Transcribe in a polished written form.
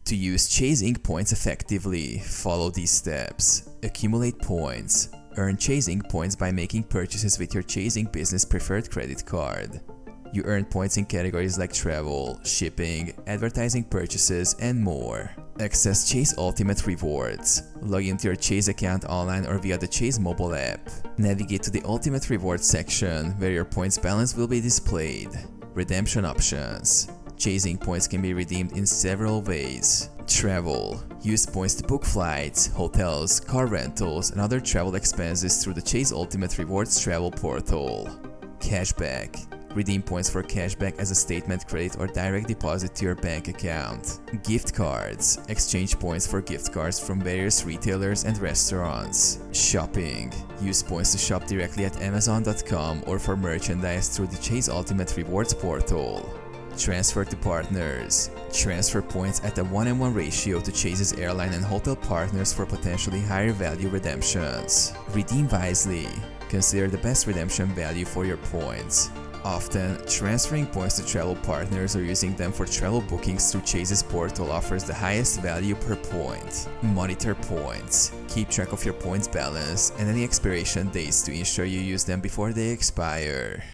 To use Chase Ink points effectively, follow these steps. Accumulate points. Earn Chase Ink points by making purchases with your Chase Ink Business Preferred credit card. You earn points in categories like travel, shipping, advertising purchases, and more. Access Chase Ultimate Rewards. Log into your Chase account online or via the Chase mobile app. Navigate to the Ultimate Rewards section, where your points balance will be displayed. Redemption options. Chase Ink points can be redeemed in several ways. Travel. Use points to book flights, hotels, car rentals, and other travel expenses through the Chase Ultimate Rewards travel portal. Cashback. Redeem points for cashback as a statement credit or direct deposit to your bank account. Gift cards. Exchange points for gift cards from various retailers and restaurants. Shopping. Use points to shop directly at Amazon.com or for merchandise through the Chase Ultimate Rewards portal. Transfer to partners. Transfer points at a 1:1 ratio to Chase's airline and hotel partners for potentially higher value redemptions. Redeem wisely. Consider the best redemption value for your points. Often, transferring points to travel partners or using them for travel bookings through Chase's portal offers the highest value per point. Monitor points. Keep track of your points balance and any expiration dates to ensure you use them before they expire.